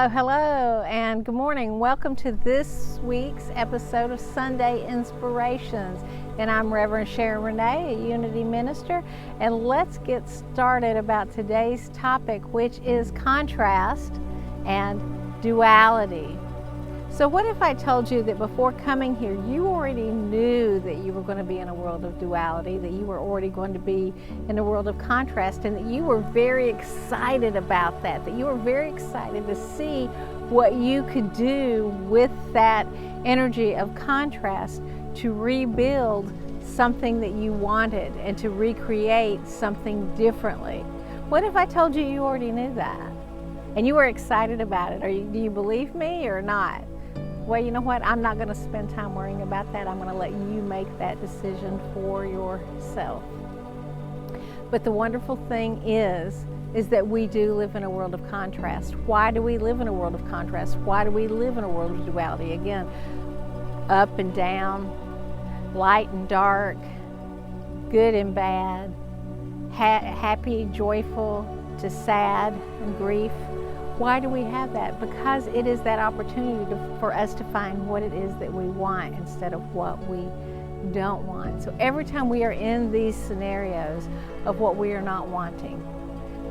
Hello, hello, and good morning. Welcome to this week's episode of Sunday Inspirations. And I'm Reverend Sharon Renee, a Unity Minister. And let's get started about today's topic, which is contrast and duality. So what if I told you that before coming here, you already knew that you were going to be in a world of duality, that you were already going to be in a world of contrast, and that you were very excited about that you were very excited to see what you could do with that energy of contrast to rebuild something that you wanted and to recreate something differently? What if I told you you already knew that and you were excited about it? Do you believe me or not? Well, you know what? I'm not going to spend time worrying about that. I'm going to let you make that decision for yourself. But the wonderful thing is that we do live in a world of contrast. Why do we live in a world of contrast? Why do we live in a world of duality? Again, up and down, light and dark, good and bad, happy, joyful to sad and grief. Why do we have that? Because it is that opportunity for us to find what it is that we want instead of what we don't want. So every time we are in these scenarios of what we are not wanting,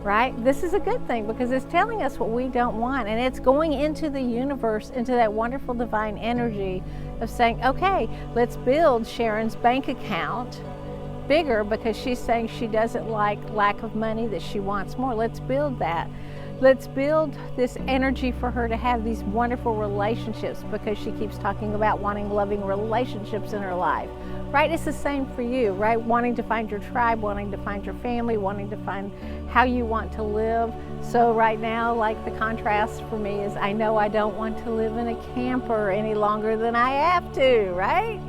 right? This is a good thing because it's telling us what we don't want, and it's going into the universe, into that wonderful divine energy of saying, okay, let's build Sharon's bank account bigger because she's saying she doesn't like lack of money, that she wants more. Let's build that. Let's build this energy for her to have these wonderful relationships because she keeps talking about wanting loving relationships in her life, right? It's the same for you, right? Wanting to find your tribe, wanting to find your family, wanting to find how you want to live. So right now, like the contrast for me is I know I don't want to live in a camper any longer than I have to, right?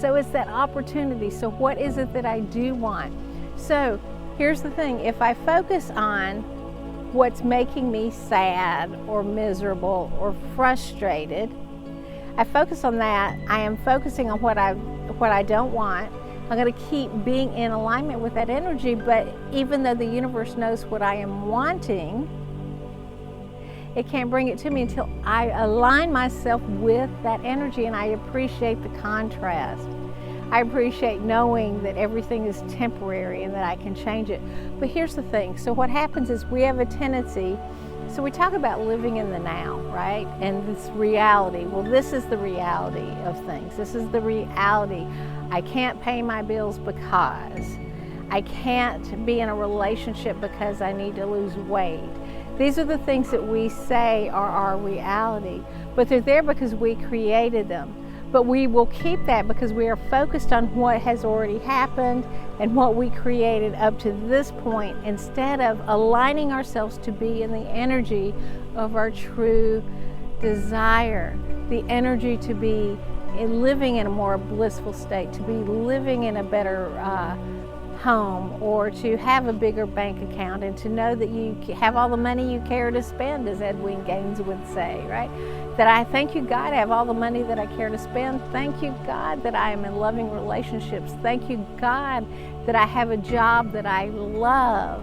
So it's that opportunity. So what is it that I do want? So here's the thing. If I focus on what's making me sad or miserable or frustrated, I focus on that. I am focusing on what I don't want. I'm going to keep being in alignment with that energy, but even though the universe knows what I am wanting, it can't bring it to me until I align myself with that energy, and I appreciate the contrast. I appreciate knowing that everything is temporary and that I can change it. But here's the thing. So what happens is we have a tendency, so we talk about living in the now, right? And this reality. Well, this is the reality of things. This is the reality. I can't pay my bills because I can't be in a relationship because I need to lose weight. These are the things that we say are our reality, but they're there because we created them. But we will keep that because we are focused on what has already happened and what we created up to this point, instead of aligning ourselves to be in the energy of our true desire, the energy to be living in a more blissful state, to be living in a better home, or to have a bigger bank account, and to know that you have all the money you care to spend, as Edwin Gaines would say, right? That I thank you, God, I have all the money that I care to spend. Thank you, God, that I am in loving relationships. Thank you, God, that I have a job that I love.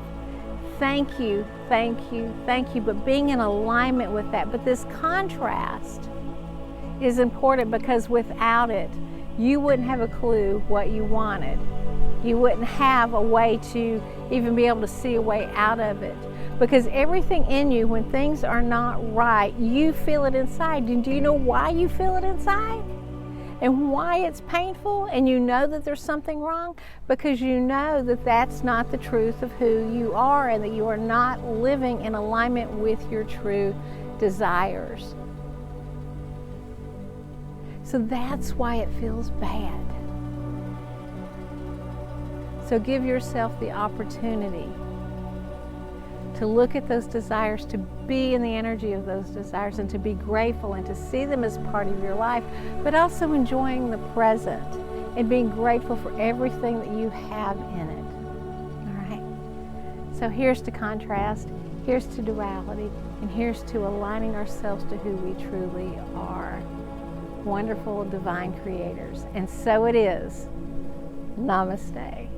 Thank you, thank you, thank you. But being in alignment with that. But this contrast is important because without it, you wouldn't have a clue what you wanted. You wouldn't have a way to even be able to see a way out of it. Because everything in you, when things are not right, you feel it inside. And do you know why you feel it inside? And why it's painful? And you know that there's something wrong? Because you know that that's not the truth of who you are, and that you are not living in alignment with your true desires. So that's why it feels bad. So give yourself the opportunity to look at those desires, to be in the energy of those desires, and to be grateful and to see them as part of your life, but also enjoying the present and being grateful for everything that you have in it. All right? So here's to contrast, here's to duality, and here's to aligning ourselves to who we truly are. Wonderful divine creators. And so it is. Namaste.